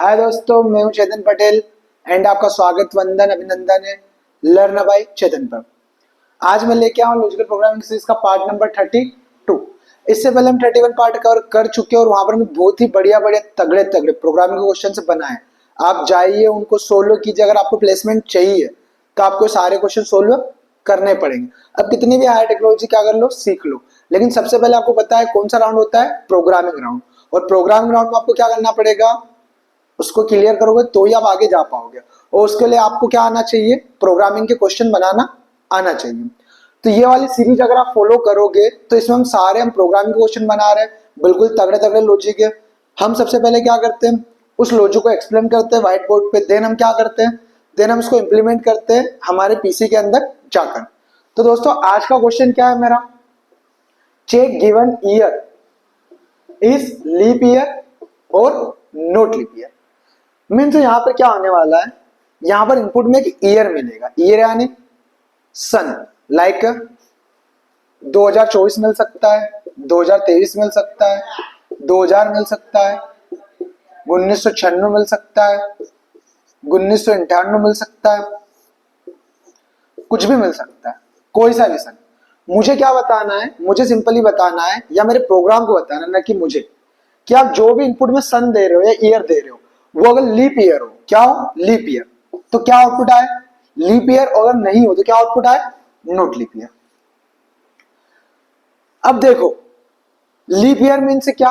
हाय दोस्तों, मैं हूं चेतन पटेल एंड आपका स्वागत वंदन अभिनंदन है लर्न बाय चेतन पर। आज मैं लेके आऊं लॉजिकल प्रोग्रामिंग सीरीज का पार्ट नंबर 32। इससे पहले हम 31 पार्ट कवर कर चुके हैं और वहां पर हमने बहुत ही बढ़िया बढ़िया तगड़े तगड़े प्रोग्रामिंग के क्वेश्चन बनाए। आप जाइए उनको सोल्व कीजिए। अगर आपको प्लेसमेंट चाहिए तो आपको सारे क्वेश्चन सोल्व करने पड़ेंगे। अब कितनी भी हाई टेक्नोलॉजी क्या कर लो, सीख लो, लेकिन सबसे पहले आपको पता है कौन सा राउंड होता है, प्रोग्रामिंग राउंड। और प्रोग्रामिंग राउंड में आपको क्या करना पड़ेगा, उसको क्लियर करोगे तो ही आप आगे जा पाओगे। और उसके लिए आपको क्या आना चाहिए, प्रोग्रामिंग के क्वेश्चन बनाना आना चाहिए। तो ये वाली सीरीज अगर आप फॉलो करोगे तो इसमें हम प्रोग्रामिंग के क्वेश्चन बना रहे हैं, बिल्कुल तगड़े तगड़े लॉजिक है। हम सबसे पहले क्या करते हैं, उस लॉजिक को एक्सप्लेन करते हैं व्हाइट बोर्ड पे। देन हम क्या करते हैं, देन हम उसको इंप्लीमेंट करते हैं हमारे पीसी के अंदर जाकर। तो दोस्तों आज का क्वेश्चन क्या है मेरा, check given year is leap year और नॉट लीप ईयर। मीन्स यहाँ पर क्या आने वाला है, यहाँ पर इनपुट में एक ईयर मिलेगा, ईयर यानी सन। लाइक 2024 मिल सकता है, 2023 मिल सकता है, 2000 मिल सकता है, 1996 मिल सकता है, 1998 मिल सकता है, कुछ भी मिल सकता है, कोई सा भी सन। मुझे क्या बताना है, मुझे सिंपली बताना है या मेरे प्रोग्राम को बताना है, ना कि मुझे, कि आप जो भी इनपुट में सन दे रहे हो या ईयर दे रहे हो वो अगर लीप ईयर हो, क्या हो, लीप ईयर, तो क्या आउटपुट आए, लीप ईयर। अगर नहीं हो तो क्या आउटपुट आए, नॉट लीप ईयर। अब देखो लीप ईयर मीन्स क्या,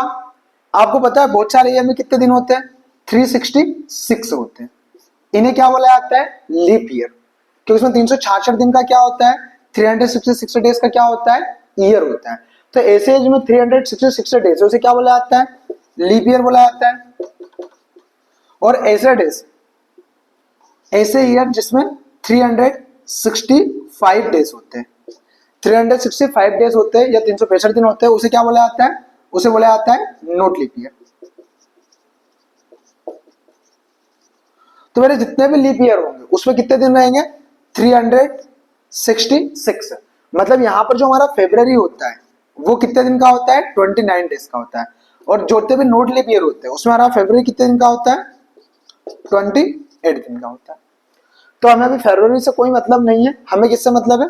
आपको पता है बहुत सारे ईयर में कितने दिन होते हैं, 366 होते हैं। इन्हें क्या बोला जाता है, लीप ईयर। क्योंकि उसमें 366 दिन का क्या होता है, 366 डेज का क्या होता है, ईयर होता है। तो ऐसे जो 366 डेज है उसे क्या बोला जाता है, लीप ईयर बोला जाता है। और ऐसे डेज, ऐसे ईयर जिसमें 365 डेज होते हैं, 365 डेज होते हैं या 365 दिन होते हैं, उसे क्या बोला जाता है, उसे बोला जाता है नॉट लीप ईयर। तो मेरे जितने भी लीप ईयर होंगे उसमें कितने दिन रहेंगे, 366। मतलब यहां पर जो हमारा फेब्रुवरी होता है वो कितने दिन का होता है, 29 डेज का होता है। और जो भी नॉट लीप ईयर होते हैं उसमें हमारा फेब्रुवरी कितने दिन का होता है, 28 दिन का होता है। तो हमें अभी फरवरी से कोई मतलब नहीं है, हमें किससे मतलब है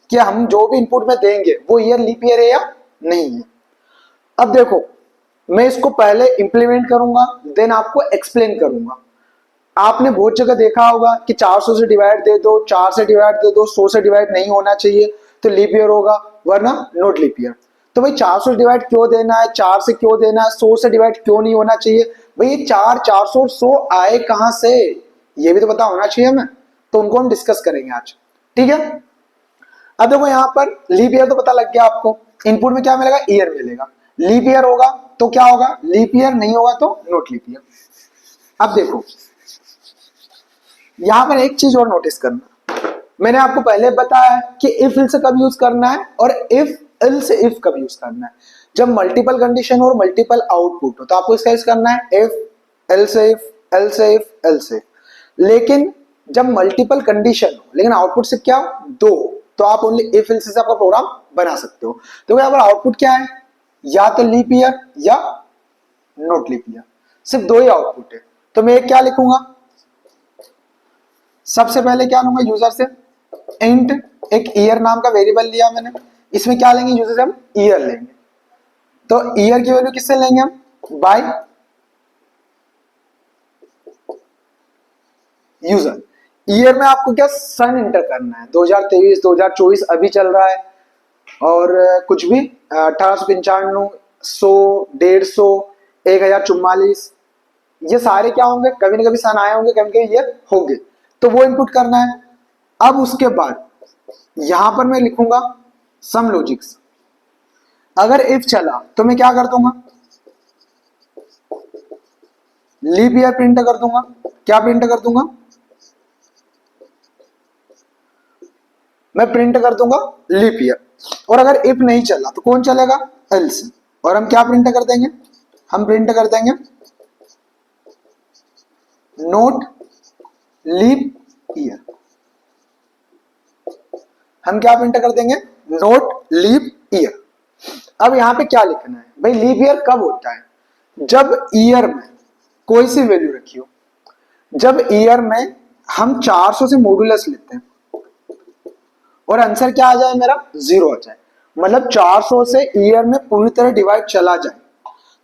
कि हम जो भी इनपुट में देंगे वो ईयर लीप ईयर है या नहीं है। अब देखो मैं इसको पहले इंप्लीमेंट करूंगा, देन आपको एक्सप्लेन करूंगा। आपने बहुत जगह देखा होगा कि 400 से डिवाइड दे दो, 4 से डिवाइड दे दो, 100 से डिवाइड नहीं होना चाहिए तो लीप ईयर होगा, वरना नॉट लीप ईयर। तो भाई 400 से डिवाइड क्यों देना है, 4 से क्यों देना है, 100 से डिवाइड क्यों नहीं होना चाहिए, भाई 4, 400 और 100 आए कहां से, ये भी तो पता होना चाहिए हमें। तो उनको हम डिस्कस करेंगे आज, ठीक है। अब देखो यहाँ पर लीप ईयर तो पता लग गया आपको, इनपुट में क्या मिलेगा, ईयर मिलेगा। लीप ईयर होगा तो क्या होगा, लीप ईयर, नहीं होगा तो नॉट लीप ईयर। अब देखो यहां पर एक चीज और नोटिस करना, मैंने आपको पहले बताया कि इफ इल्स कब यूज करना है और इफ इल्स इफ कब यूज करना है। जब मल्टीपल कंडीशन हो और मल्टीपल आउटपुट हो तो आपको इसका यूज करना है if else if else if else if. लेकिन जब मल्टीपल कंडीशन हो लेकिन आउटपुट सिर्फ क्या हो, दो, तो आप ओनली इफ इल्स से आपका प्रोग्राम बना सकते हो। तो यहाँ पर आउटपुट क्या है, या तो लीप ईयर या नॉट लीप ईयर, सिर्फ दो ही आउटपुट है। तो मैं एक क्या लिखूंगा, सबसे पहले क्या लूंगा यूजर से, इंट एक ईयर नाम का वेरिएबल लिया मैंने, इसमें क्या लेंगे यूजर से, हम ईयर लेंगे। तो ईयर की वैल्यू किससे लेंगे हम, बाय यूजर। ईयर में आपको क्या सन इंटर करना है, 2023 2024 अभी चल रहा है, और कुछ भी 1895, 100, 150, 1044, ये सारे क्या होंगे, कभी ना कभी सन आए होंगे, कभी कभी ईयर होंगे, तो वो इनपुट करना है। अब उसके बाद यहां पर मैं लिखूंगा सम लॉजिक्स। अगर इफ चला तो मैं क्या कर दूंगा, लीप ईयर प्रिंट कर दूंगा। क्या प्रिंट कर दूंगा, मैं प्रिंट कर दूंगा लीप ईयर। और अगर इफ नहीं चला तो कौन चलेगा, एल्स। और हम क्या प्रिंट कर देंगे, हम प्रिंट कर देंगे नोट लीप ईयर। हम क्या प्रिंट कर देंगे, नोट लीप ईयर। अब यहां पे क्या लिखना है भाई, लीप ईयर कब होता है, जब ईयर में कोई सी वैल्यू रखी हो, जब ईयर में हम 400 से मॉड्यूलस लेते हैं और आंसर क्या आ जाए मेरा 0 आ जाए, मतलब 400 से ईयर में पूरी तरह डिवाइड चला जाए,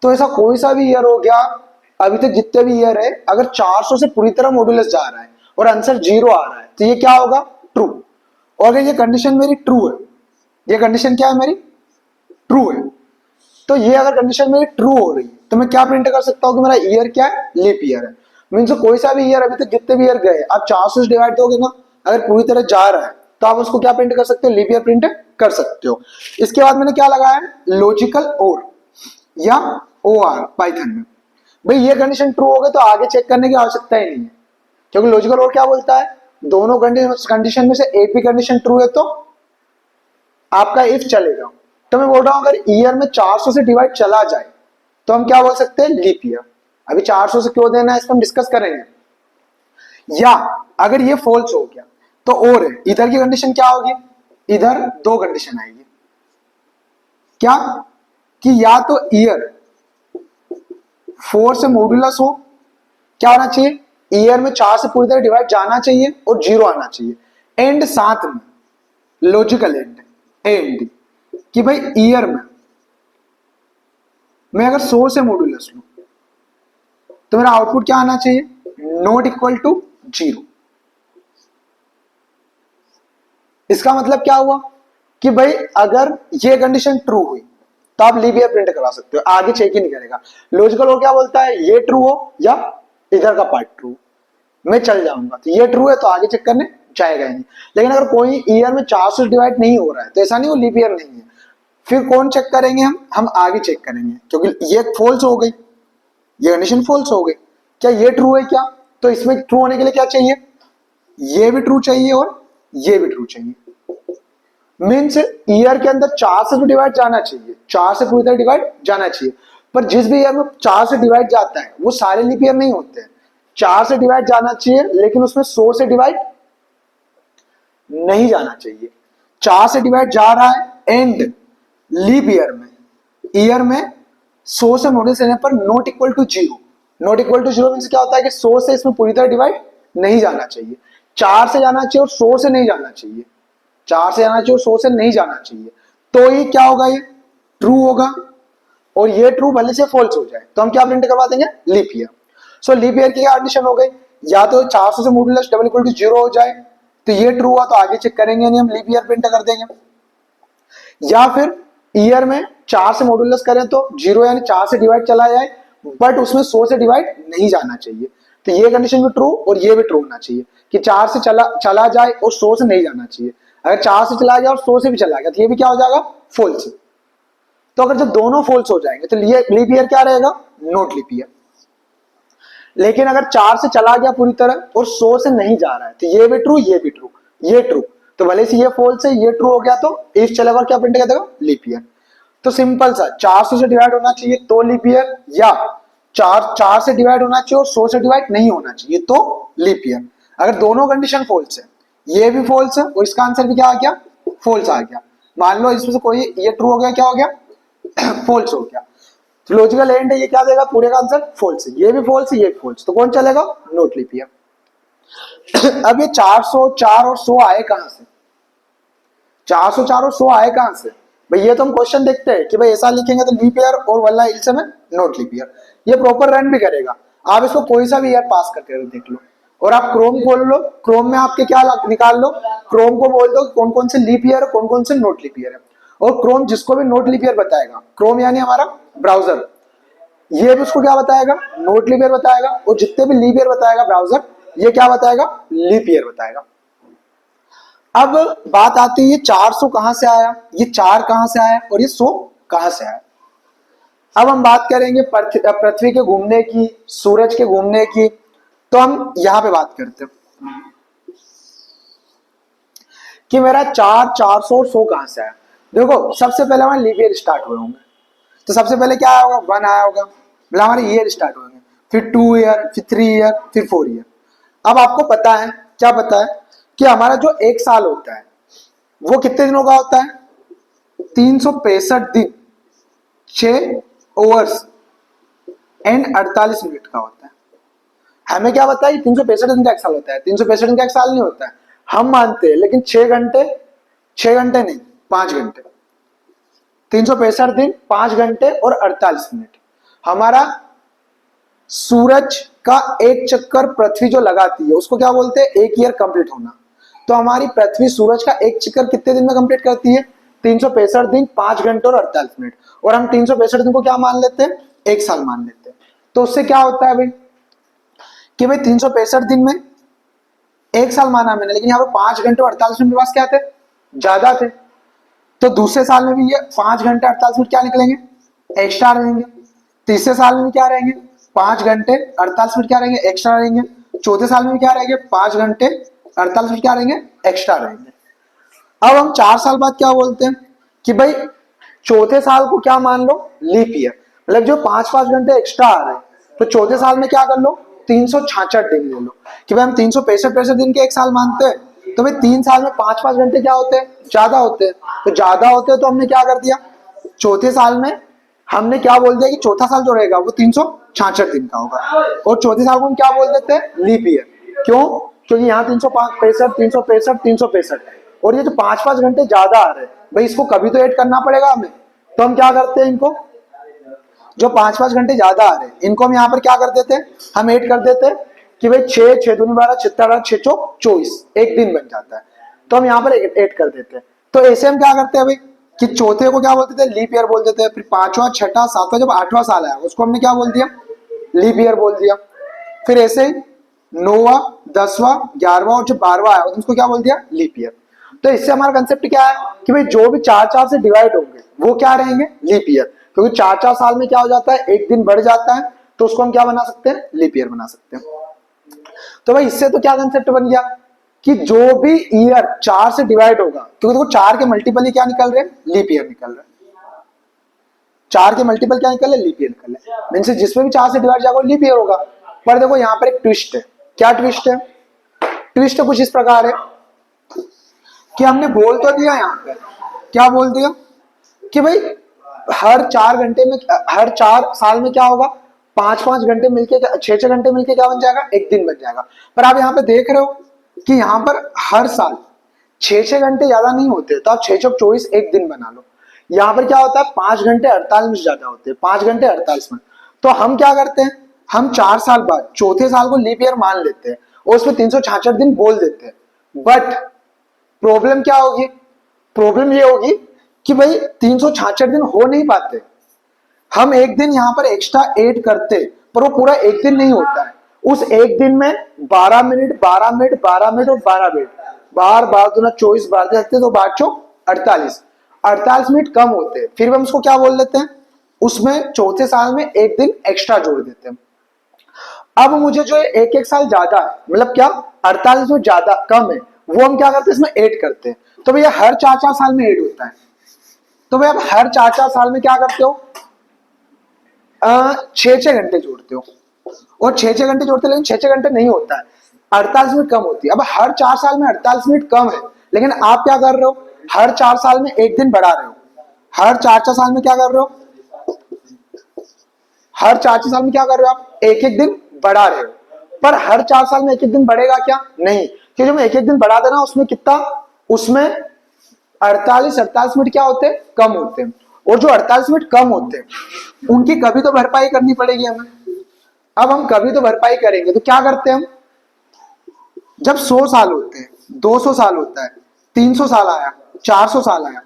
तो ऐसा कोई सा भी ईयर हो गया अभी तक जितने भी ईयर है, अगर 400 से पूरी तरह मॉड्यूलस जा रहा है और आंसर 0 आ रहा है तो ये क्या होगा, ट्रू। और अगर ये कंडीशन मेरी ट्रू है, ये कंडीशन क्या है मेरी ट्रू है, तो ये अगर कंडीशन मेरी ट्रू हो रही है तो मैं क्या प्रिंट कर सकता हूँ कि मेरा ईयर क्या है, लीप ईयर है। मीन्स कोई सा भी ईयर अभी तक जितने भी ईयर गए आप 400 से डिवाइड दोगे ना, अगर पूरी तरह जा रहा है तो आप उसको क्या प्रिंट कर सकते हो, लीप ईयर प्रिंट कर सकते हो। इसके बाद मैंने क्या लगाया है, लॉजिकल और या OR पाइथन में। भाई ये कंडीशन ट्रू हो गई तो आगे चेक करने की आवश्यकता ही नहीं है, क्योंकि लॉजिकल और क्या बोलता है, दोनों कंडीशन में से एक भी कंडीशन ट्रू है तो आपका इफ चलेगा। तो मैं बोल रहा हूं अगर ईयर में 400 से डिवाइड चला जाए तो हम क्या बोल सकते हैं, लीप ईयर। अभी 400 से क्यों देना है इसको हम डिस्कस करेंगे। या अगर ये फॉल्स हो गया तो और है, इधर की कंडीशन क्या होगी, इधर दो कंडीशन आएगी, क्या कि या तो ईयर 4 से मॉड्यूलस हो, क्या होना चाहिए, ईयर में 4 से पूरी तरह डिवाइड जाना चाहिए और 0 आना चाहिए, एंड साथ में लॉजिकल एंड कि भाई ईयर में मैं अगर 100 से मॉड्यूलस लूं तो मेरा आउटपुट क्या आना चाहिए, नॉट इक्वल टू 0। इसका मतलब क्या हुआ कि भाई अगर ये कंडीशन ट्रू हुई तो आप लीप ईयर प्रिंट करवा सकते हो, आगे चेक ही नहीं करेगा। लॉजिकल और क्या बोलता है, ये ट्रू हो या इधर का पार्ट ट्रू, मैं चल जाऊंगा, तो ये ट्रू है तो आगे चेक करने जाएगा ही नहीं। लेकिन अगर कोई ईयर में 400 डिवाइड नहीं हो रहा है तो ऐसा नहीं वो लीप ईयर नहीं है, फिर कौन चेक करेंगे, हम आगे चेक करेंगे, क्योंकि ये फॉल्स हो गई, ये कंडीशन फॉल्स हो गई, क्या ये ट्रू है क्या, तो इसमें ट्रू होने के लिए क्या चाहिए, ये भी ट्रू चाहिए और ये भी ट्रू चाहिए। मीन्स ईयर के अंदर 4 से तो डिवाइड जाना चाहिए, 4 से पूरी तरह डिवाइड जाना चाहिए, पर जिस भी ईयर में 4 से डिवाइड जाता है वो सारे लीप ईयर नहीं होते हैं। 4 से डिवाइड जाना चाहिए लेकिन उसमें 100 से डिवाइड नहीं जाना चाहिए। 4 से डिवाइड जा रहा है एंड लीप ईयर में 100 से मॉड्यूलस लेने पर not equal to 0। Not equal to 0 means क्या होता है कि 100 से इसमें पूरी तरह डिवाइड नहीं जाना चाहिए, 4 से जाना चाहिए और 100 से नहीं जाना चाहिए, 4 से जाना चाहिए और 100 से नहीं जाना चाहिए, तो ये क्या होगा, ये ट्रू होगा। और ये ट्रू भले से फॉल्स हो जाए तो हम क्या प्रिंट करवा देंगे, लीप ईयर। सो लीप ईयर की क्या कंडीशन हो गई, या तो 400 से मॉड्यूलस डबल इक्वल टू 0 हो जाए तो ये ट्रू हुआ तो आगे चेक करेंगे नहीं, हम लीप ईयर प्रिंट कर देंगे। या फिर ईयर में 4 से मॉड्यूलस करें तो 0 यानी 4 से डिवाइड चला जाए बट उसमें 100 से डिवाइड नहीं जाना चाहिए, तो ये कंडीशन भी ट्रू और ये भी ट्रू होना चाहिए कि 4 से चला जाए और 100 से नहीं जाना चाहिए। अगर 4 से चला गया और 100 से भी चला गया तो ये भी क्या हो जाएगा, फॉल्स। तो अगर जब दोनों फॉल्स हो जाएंगे तो लीप ईयर क्या रहेगा, नॉट लीप ईयर। लेकिन अगर 4 से चला गया पूरी तरह और 100 से नहीं जा रहा है तो ये भी ट्रू ये भी ट्रू ये ट्रू, तो भले से ये फॉल्स है ये ट्रू हो गया तो इफ चलेगा क्या प्रिंट कर देगा, लीप ईयर। तो सिंपल सा 400 से डिवाइड होना चाहिए तो लीप ईयर, या 4 से डिवाइड होना चाहिए और 100 से डिवाइड नहीं होना चाहिए तो लीप ईयर। अगर दोनों कंडीशन फॉल्स है, ये भी फॉल्स है और इसका आंसर भी क्या आ गया, फॉल्स आ गया। मान लो इसमें से कोई ये ट्रू हो गया, क्या हो गया फॉल्स हो गया, लॉजिकल एंड है, ये क्या देगा, पूरे का आंसर फॉल्स है, ये भी फॉल्स है ये भी फॉल्स, तो कौन चलेगा, नॉट लीप ईयर। अब ये 400 4 और 100 आए कहां से, 400 4 और 100 आए कहां से भाई, ये तो हम क्वेश्चन देखते हैं कि भाई ऐसा लिखेंगे तो लीप ईयर और वल्ला इल से में नॉट लीप ईयर, ये प्रॉपर रन भी करेगा। आप इसको कोई सा भी ईयर पास करके देख लो और आप क्रोम खोल लो, क्रोम में आपके क्या निकाल लो, क्रोम को बोल दो कौन कौन से लीप ईयर है कौन कौन से नॉट लीप ईयर है, और क्रोम जिसको भी नॉट लीप ईयर बताएगा, क्रोम यानी हमारा ब्राउजर, ये भी उसको क्या बताएगा, नॉट लीप ईयर बताएगा, और जितने भी लीप ईयर बताएगा ब्राउजर ये क्या बताएगा, लीप ईयर बताएगा। अब बात आती है ये 400 कहां से आया, ये 4 कहां से आया और ये 100 कहां से आया। अब हम बात करेंगे पृथ्वी के घूमने की, सूरज के घूमने की, तो हम यहां पे बात करते हैं कि मेरा 400 और 100 कहां से आया। देखो सबसे पहले हमारे लीप ईयर स्टार्ट हुए होंगे, तो सबसे पहले क्या आया होगा, 1 आया होगा, मतलब हमारे ईयर स्टार्ट होंगे, फिर 2 ईयर, फिर 3 ईयर, फिर 4 ईयर। अब आपको पता है, क्या पता है कि हमारा जो एक साल होता है वो कितने दिनों का होता है, 365 दिन, 6 ओवर्स एंड 48 मिनट का होता है। हमें क्या बताया 365 दिन का एक साल होता है, 365 दिन का एक साल नहीं होता है, हम मानते हैं, लेकिन 6 घंटे नहीं, 5 घंटे, 365 दिन 5 घंटे और 48 मिनट। हमारा सूरज का एक चक्कर पृथ्वी जो लगाती है उसको क्या बोलते हैं, एक ईयर कंप्लीट होना। तो हमारी पृथ्वी सूरज का एक चक्कर कितने दिन में कंप्लीट करती है, 365 दिन 5 घंटे और 48 मिनट। और हम 365 दिन को क्या मान लेते हैं, एक साल मान लेते हैं। तो उससे क्या होता है भाई कि भाई 365 दिन में एक साल माना मैंने, लेकिन यहाँ पे 5 घंटे और 48 मिनट पास क्या थे, ज्यादा थे। तो दूसरे साल में भी ये 5 घंटे 48 मिनट क्या निकलेंगे, एक्स्ट्रा रहेंगे। तीसरे साल में भी क्या रहेंगे, 5 घंटे 48 मिनट क्या रहेंगे, एक्स्ट्रा रहेंगे। चौथे साल में भी क्या रहेंगे, 5 घंटे 48 मिनट क्या रहेंगे, एक्स्ट्रा रहेंगे। अब हम 4 साल बाद क्या बोलते हैं कि भाई चौथे साल को क्या मान लो, लीप ईयर, मतलब जो 5-5 घंटे एक्स्ट्रा आ रहे हैं, तो चौथे साल में क्या कर लो, 366 दिन ले लो। कि भाई हम 365 दिन के एक साल मानते हैं, तो भाई 3 साल में 5-5 घंटे क्या होते हैं, ज्यादा होते हैं। तो ज्यादा होते हैं तो हमने क्या कर दिया, चौथे साल में हमने क्या बोल दिया कि चौथा साल जो रहेगा वो 366 दिन का होगा। और चौथे साल को हम क्या बोल देते हैं, लीप ईयर। क्यों, क्योंकि यहाँ 365 365 365 और ये जो 5-5 घंटे ज्यादा आ रहे हैं, भाई इसको कभी तो ऐड करना पड़ेगा हमें। तो हम क्या करते हैं, इनको जो 5-5 घंटे ज्यादा आ रहे हैं इनको हम यहाँ पर क्या कर देते हैं, हम ऐड कर देते हैं कि भाई 6 6 दूनी 12 6 6 24 एक दिन बन जाता है। तो हम यहाँ पर ऐड कर देते हैं। तो ऐसे हम क्या करते हैं भाई कि चौथे को क्या बोलते थे, लीप ईयर बोल देते हैं। फिर 5वां 6ठा 7वां जब 8वां साल आया उसको हमने क्या बोल दिया, लीप ईयर बोल दिया। फिर ऐसे ही 9वां 10वां 11वां और जब 12वां आया उसको क्या बोल दिया, लीप ईयर। तो इससे हमारा कंसेप्ट क्या है कि भाई जो भी 4-4 से डिवाइड होंगे वो क्या रहेंगे, लीप ईयर। क्योंकि 4-4 साल में क्या हो जाता है, एक दिन बढ़ जाता है, तो उसको हम क्या बना सकते हैं, लीप ईयर बना सकते हैं। तो भाई इससे तो क्या कंसेप्ट बन गया कि जो भी ईयर 4 से डिवाइड होगा, क्योंकि देखो 4 के मल्टीपल ही क्या निकल रहे हैं, लीप ईयर निकल रहे हैं। 4 के मल्टीपल क्या निकल रहे, लीप ईयर निकल रहे हैं। मीन्स जिसमें भी 4 से डिवाइड जाएगा लीप ईयर होगा। पर देखो यहाँ पर एक ट्विस्ट है। क्या ट्विस्ट है, ट्विस्ट कुछ इस प्रकार है कि हमने बोल तो दिया यहाँ पे, क्या बोल दिया कि भाई हर 4 घंटे में, हर 4 साल में क्या होगा, 5-5 घंटे मिलके 6-6 घंटे मिलके क्या बन जाएगा, एक दिन बन जाएगा। पर आप यहाँ पे देख रहे हो कि यहाँ पर हर साल 6-6 घंटे ज्यादा नहीं होते, तो आप 6-6-24 एक दिन बना लो। यहाँ पर क्या होता है, 5 घंटे 48 मिनट ज्यादा होते हैं, 5 घंटे 48 मिनट। तो हम क्या करते हैं, हम 4 साल बाद चौथे साल को लीप ईयर मान लेते हैं और उसमें 366 दिन बोल देते हैं। बट प्रॉब्लम क्या होगी, प्रॉब्लम ये होगी कि भाई 366 दिन हो नहीं पाते। हम एक दिन यहाँ पर एक्स्ट्रा ऐड करते, पर वो पूरा एक दिन नहीं होता है। उस एक दिन में 12 मिनट 12 मिनट 12 मिनट और 12 मिनट, बार बार दूना 24 बार सकते, तो 48 मिनट कम होते हैं। फिर हम उसको क्या बोल देते हैं, उसमें चौथे साल में एक दिन एक्स्ट्रा जोड़ देते हैं। अब मुझे जो एक एक साल ज्यादा है, मतलब क्या 48 में ज्यादा कम है, वो हम क्या करते हैं, इसमें ऐड करते हैं। तो भैया हर 4-4 साल में ऐड होता है। तो भाई अब हर 4-4 साल में क्या करते हो, 6-6 घंटे जोड़ते हो। और 6-6 घंटे जोड़ते हो, लेकिन 6-6 घंटे नहीं होता है, 48 मिनट कम होती है। अब हर 4 साल में 48 मिनट कम है, लेकिन आप क्या कर रहे हो, हर 4 साल में एक दिन बढ़ा रहे हो। हर 4-4 साल में क्या कर रहे हो, हर 4-4 साल में क्या कर रहे हो, आप एक एक दिन बढ़ा रहे हो। पर हर 4 साल में एक एक दिन बढ़ेगा क्या, नहीं, क्योंकि जब एक एक दिन बढ़ा देना उसमें कितना, उसमें 48 मिनट क्या होते हैं, कम होते हैं। और जो 48 मिनट कम होते हैं उनकी कभी तो भरपाई करनी पड़ेगी हमें। अब हम कभी तो भरपाई करेंगे, तो क्या करते हैं हम, जब 100 साल होते हैं, 200 साल होता है, 300 साल आया, 400 साल आया,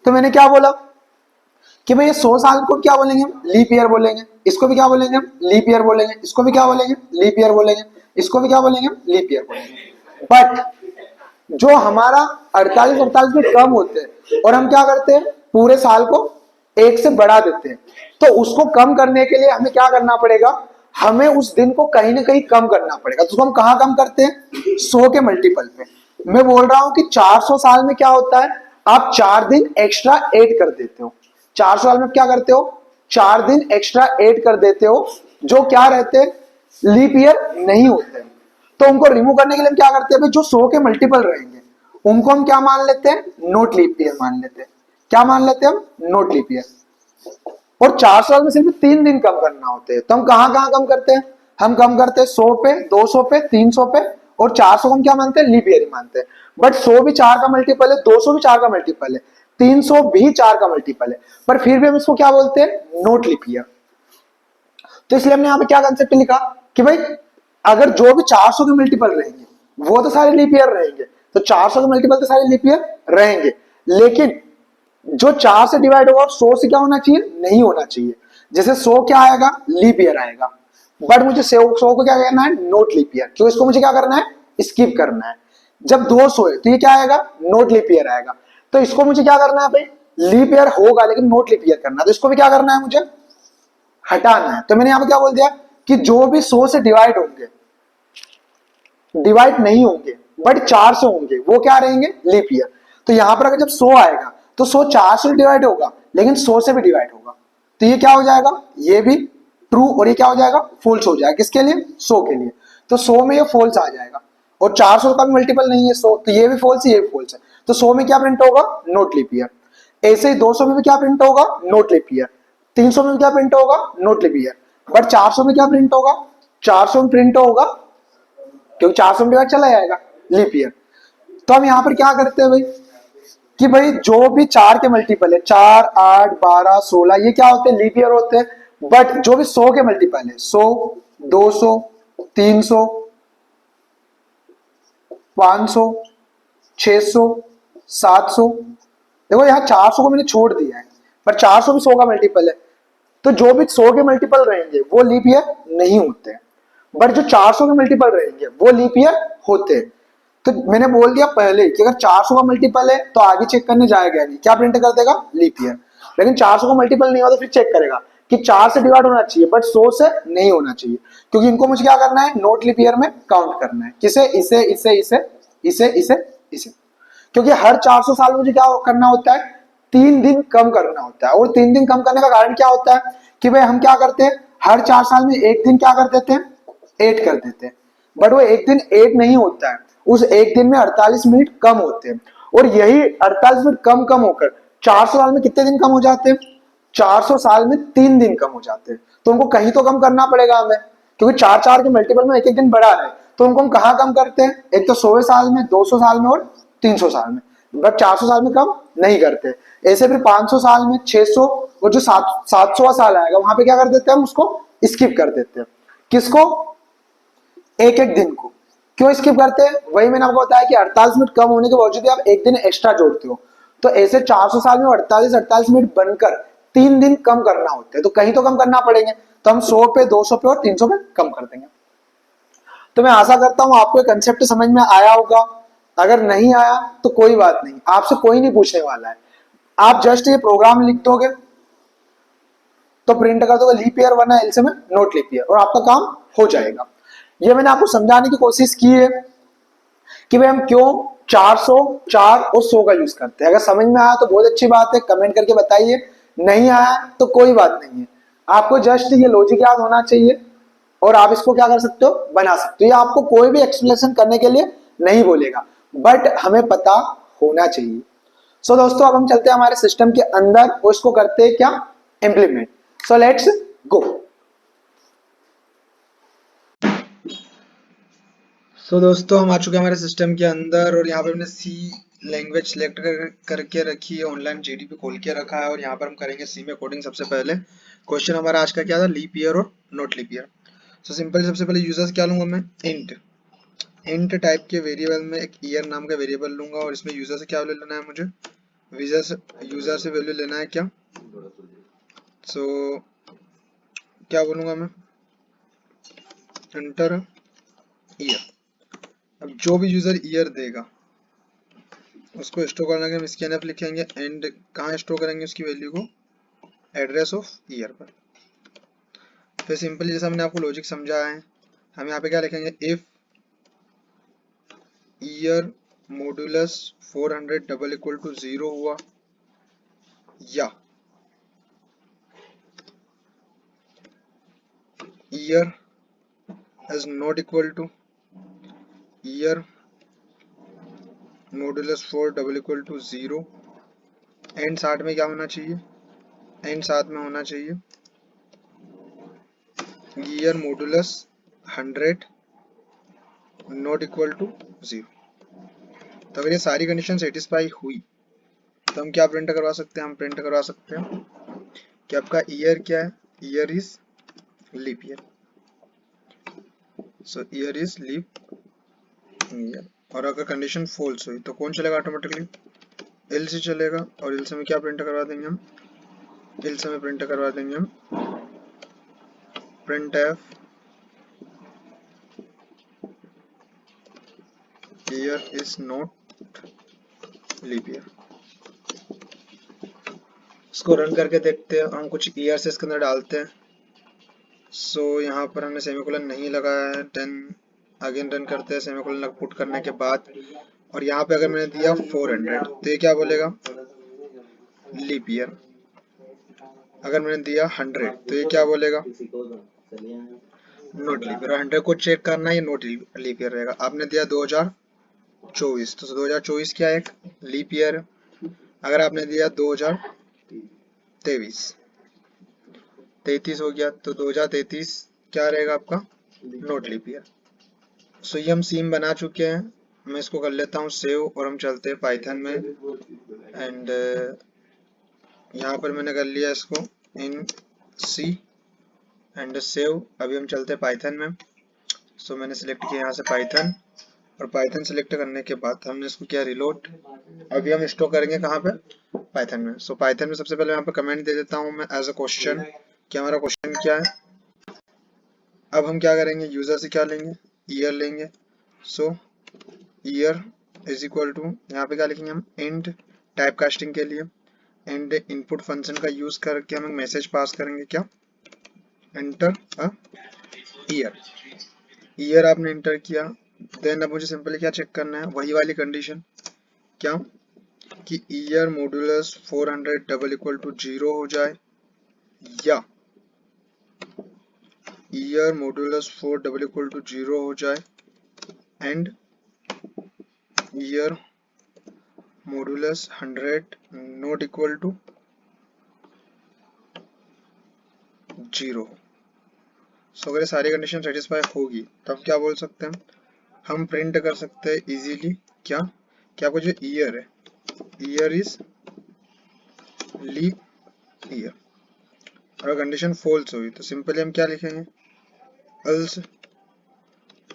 तो मैंने क्या बोला कि भाई ये 100 साल को क्या बोलेंगे हम, लीप ईयर बोलेंगे। इसको भी क्या बोलेंगे हम, लीप ईयर बोलेंगे। इसको भी क्या बोलेंगे, लीप ईयर बोलेंगे। इसको भी क्या बोलेंगे हम, लीप ईयर बोलेंगे। बट जो हमारा 48 में कम होते हैं और हम क्या करते हैं, पूरे साल को एक से बढ़ा देते हैं। तो उसको कम करने के लिए हमें क्या करना पड़ेगा, हमें उस दिन को कहीं ना कहीं कम करना पड़ेगा। तो उसको हम कहाँ कम करते हैं, 100 के मल्टीपल पे। मैं बोल रहा हूं कि 400 साल में क्या होता है, आप 4 दिन एक्स्ट्रा ऐड कर देते हो। 400 साल में क्या करते हो, 4 दिन एक्स्ट्रा ऐड कर देते हो, जो क्या रहते हैं, लीप ईयर नहीं होते हैं। तो उनको रिमूव करने के लिए हम क्या करते हैं, जो 100 के मल्टीपल रहेंगे उनको हम क्या मान लेते हैं, नोट लीप ईयर मान लेते हैं। क्या मान लेते हैं हम, नोट लीप ईयर। और 4 साल में सिर्फ 3 दिन कम करना होते हैं, तो हम कहाँ कहाँ कम करते हैं, हम कम करते हैं 100 पे, 200 पे, 300 पे, और 400 को हम क्या मानते हैं, लीप ईयर ही मानते हैं। बट 100 भी 4 का मल्टीपल है, 200 भी 4 का मल्टीपल है, 300 भी 4 का मल्टीपल है, पर फिर भी हम इसको क्या बोलते हैं, नोट लीप ईयर। तो इसलिए हमने यहाँ पे क्या कंसेप्ट लिखा कि भाई अगर जो भी 400 के मल्टीपल रहेंगे वो तो सारे लीप ईयर रहेंगे, तो 400 के मल्टीपल तो सारे लीप ईयर रहेंगे, लेकिन जो 4 से डिवाइड होगा 100 से क्या होना चाहिए, नहीं होना चाहिए। जैसे 100 क्या आएगा, लीप ईयर आएगा, बट मुझे 100 को क्या करना है, नोट लीप ईयर, क्यों, इसको मुझे क्या करना है, स्किप करना है। जब 200 है तो ये क्या आएगा, नोट लीप ईयर आएगा, तो इसको मुझे क्या करना है भाई, लीप ईयर होगा लेकिन नोट लीप ईयर करना है, तो इसको भी क्या करना है, मुझे हटाना है। तो मैंने यहां पर क्या बोल दिया कि जो भी 100 से डिवाइड होंगे, डिवाइड नहीं होंगे बट 4 से होंगे, वो क्या रहेंगे, लीप ईयर। तो यहां पर अगर जब 100 आएगा तो 100 4 से डिवाइड होगा लेकिन 100 से भी डिवाइड होगा, तो ये क्या हो जाएगा, ये भी ट्रू, और ये क्या हो जाएगा, फॉल्स हो जाएगा। किसके लिए, 100 के लिए। तो 100 में ये फॉल्स आ जाएगा, और 400 का भी मल्टीपल नहीं है 100, तो ये भी फॉल्स है, ये भी फॉल्स है। तो 100 में क्या प्रिंट होगा, नोट लीप ईयर। ऐसे ही 200 में भी क्या प्रिंट होगा, नोट लीप ईयर। 300 में भी क्या प्रिंट होगा, नोट लीप ईयर। बट 400 में क्या प्रिंट होगा, 400 में प्रिंट होगा, क्योंकि 400 में डिवाइड चला जाएगा, लीप ईयर। तो हम यहां पर क्या करते हैं भाई, कि भाई जो भी 4 के मल्टीपल है, 4, 8, 12, 16, ये क्या होते हैं, लीप ईयर होते हैं। बट जो भी 100 के मल्टीपल है, 100, 200, 300, 500, 600, 700, देखो यहाँ 400 को मैंने छोड़ दिया है, पर 400 भी 100 का मल्टीपल है, तो जो भी 100 के मल्टीपल रहेंगे वो लीप ईयर नहीं होते हैं, बट जो 400 के मल्टीपल रहेंगे वो लीप ईयर होते हैं। तो मैंने बोल दिया पहले कि अगर 400 का मल्टीपल है तो आगे चेक करने जाएगा नहीं, क्या प्रिंट कर देगा, लीप ईयर। लेकिन 400 का मल्टीपल नहीं हो तो फिर चेक करेगा कि 4 से डिवाइड होना चाहिए बट 100 से नहीं होना चाहिए, क्योंकि इनको मुझे क्या करना है, नोट लीप ईयर में काउंट करना है। किसे, इसे, इसे, इसे, इसे, इसे, इसे, क्योंकि हर 400 साल में मुझे क्या करना होता है, 3 दिन कम करना होता है। और 3 दिन कम करने का कारण क्या होता है कि भाई हम क्या करते हैं, हर 4 साल में एक दिन क्या कर देते हैं, ऐड कर देते हैं, बट वो एक दिन ऐड नहीं होता है, उस एक दिन में 48 मिनट कम होते हैं, और यही 48 मिनट कम कम होकर 400 साल में कितने दिन कम हो जाते हैं, 400 साल में 3 दिन कम हो जाते हैं। तो उनको कहीं तो कम करना पड़ेगा हमें, क्योंकि 4 4 के मल्टीपल में एक एक दिन बढ़ा रहे हैं, तो उनको हम कहाँ कम करते हैं, एक तो 100 साल में, 200 साल में और 300 साल में, बट 400 साल में कम नहीं करते। ऐसे फिर 500 साल में, 600, और जो 700वां साल आएगा वहां पे क्या कर देते हैं, हम उसको स्किप कर देते हैं। किसको, एक एक दिन को। क्यों स्किप करते हैं, वही मैंने आपको बताया कि 48 मिनट कम होने के बावजूद आप एक दिन एक्स्ट्रा जोड़ते हो, तो ऐसे 400 साल में 48 मिनट बनकर 3 दिन कम करना होते हैं, तो कहीं तो कम करना पड़ेंगे, तो हम 100 पे, 200 पे और 300 पे कम कर देंगे। तो मैं आशा करता हूं आपको कंसेप्ट समझ में आया होगा। अगर नहीं आया तो कोई बात नहीं, आपसे कोई नहीं पूछने वाला है, आप जस्ट ये प्रोग्राम लिख दोगे तो प्रिंट कर दोगे लीप ईयर वरना एल्सियम में नोट लीप ईयर, और आपका काम हो जाएगा। ये मैंने आपको समझाने की कोशिश की है कि भाई हम क्यों 400, 4 और 100 का यूज करते हैं। अगर समझ में आया तो बहुत अच्छी बात है, कमेंट करके बताइए, नहीं आया तो कोई बात नहीं है। आपको जस्ट ये लॉजिक याद होना चाहिए और आप इसको क्या कर सकते हो, बना सकते हो। ये आपको कोई भी एक्सप्लेनेशन करने के लिए नहीं बोलेगा, बट हमें पता होना चाहिए। सो दोस्तों अब हम चलते हैं हमारे सिस्टम के अंदर और इसको करते हैं क्या, इंप्लीमेंट। So let's go. सो दोस्तों हम आ चुके हैं हमारे सिस्टम के अंदर, और यहाँ पे हमने सी लैंग्वेज सेलेक्ट करके रखी है, ऑनलाइन जीडीपी खोल के रखा है, और यहाँ पर हम करेंगे सी में कोडिंग। सबसे पहले क्वेश्चन हमारा आज का क्या था, लीप ईयर और not leap year. So simple, सबसे पहले यूजर्स क्या लूंगा मैं, इंट टाइप के वेरिएबल में एक ईयर नाम का वेरिएबल लूंगा, और इसमें यूजर से क्या वैल्यू लेना है मुझे, यूजर से वैल्यू लेना है क्या। सो क्या बोलूंगा मैं, एंटर ईयर। अब जो भी यूजर ईयर देगा उसको स्टोर करने के हम स्कैनफ लिखेंगे, एंड कहाँ स्टोर करेंगे उसकी वैल्यू को, एड्रेस ऑफ ईयर पर। फिर सिंपली जैसा मैंने आपको लॉजिक समझाया है, हम यहाँ पे क्या लिखेंगे, if year modulus 400 double equal to 0 हुआ, या year is not equal to year modulus 4 double equal to 0, and साथ में क्या होना चाहिए, एंड साथ में होना चाहिए year modulus 100 not equal to 0। तो अगर ये सारी कंडीशन सेटिस्फाई हुई तो हम क्या प्रिंट करवा सकते हैं, हम प्रिंट करवा सकते हैं कि आपका ईयर क्या है, year is leap year. So year is leap year. और अगर कंडीशन फॉल्स हुई तो कौन चलेगा ऑटोमेटिकली, एल से चलेगा। और एल से में क्या प्रिंट करवा देंगे हम, एल से में प्रिंट करवा देंगे हम printf year is not leap year. इसको रन करके देखते हैं, हम कुछ ईयर से इसके अंदर डालते हैं। सो यहाँ पर हमने सेमीकोलन नहीं लगाया है, देन अगेन रन करते हैं सेमीकोलन पुट करने के बाद। और यहाँ पे अगर मैंने दिया 400 तो ये क्या बोलेगा, लीप ईयर। अगर मैंने दिया 100 तो ये क्या बोलेगा, नॉट लीप ईयर। 100 को चेक करना है, ये नॉट लीप ईयर रहेगा। आपने दिया 2024 तो 2024 क्या है, एक लीप ईयर। अगर आपने दिया 2023 33 हो गया तो 2033 क्या रहेगा आपका, नॉट लीप ईयर। सो ये हम सीम बना चुके हैं। मैं इसको कर लेता हूँ सेव और हम चलते हैं पाइथन में। एंड यहाँ पर मैंने कर लिया इसको इन सी एंड सेव। अभी हम चलते हैं पाइथन में। सो मैंने सिलेक्ट किया यहाँ से पाइथन, और पाइथन सिलेक्ट करने के बाद हमने इसको किया रिलोड। अभी हम स्टोर करेंगे कहाँ पे, पाइथन में। सो पाइथन में सबसे पहले यहाँ पे कमेंट दे देता हूँ मैं एज अ क्वेश्चन कि हमारा क्वेश्चन क्या है। अब हम क्या करेंगे, यूजर से क्या लेंगे, ईयर लेंगे। सो ईयर इज इक्वल टू, यहाँ पे क्या लिखेंगे हम, इंट टाइप कास्टिंग के लिए एंड इनपुट फंक्शन का यूज करके हम मैसेज पास करेंगे, क्या, एंटर अ ईयर। ईयर आपने एंटर किया, देन अब मुझे सिंपली क्या चेक करना है, वही वाली कंडीशन, क्या कि year modulus 400 double equal to 0 हो जाए, या year modulus 4 double equal to 0 हो जाए and year modulus 100 not equal to 0। So अगर सारी कंडीशन सेटिस्फाई होगी तब क्या बोल सकते हैं, हम प्रिंट कर सकते हैं इजीली, क्या कि आपका जो ईयर है, ईयर इज लीप ईयर। और कंडीशन फॉल्स हुई तो सिंपली हम क्या लिखेंगे, एल्स।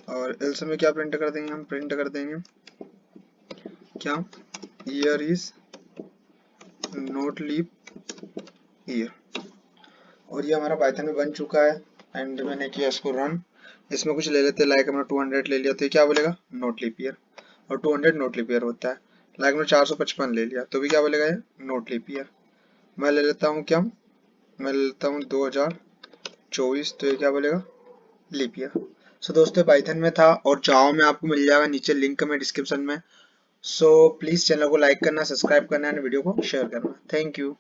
और एल्स में क्या प्रिंट कर देंगे, हम प्रिंट कर देंगे क्या, year is not leap year. और ये हमारा पाइथन में बन चुका है एंड मैंने किया इसको रन। इसमें कुछ ले लेते हैं, लाइक हमने 200 ले लिया तो ये क्या बोलेगा, नॉट लीप ईयर। और 200 नॉट लीप ईयर होता है। लाइक हमने 455 ले लिया तो भी क्या बोलेगा, ये नॉट लीप ईयर। मैं ले लेता हूँ क्या, मैं ले लेता हूँ 2024 तो ये क्या बोलेगा, लीप ईयर। सो दोस्तों पाइथन में था और जावा में आपको मिल जाएगा, नीचे लिंक में डिस्क्रिप्शन में। सो प्लीज़ चैनल को लाइक करना, सब्सक्राइब करना एंड वीडियो को शेयर करना। Thank you.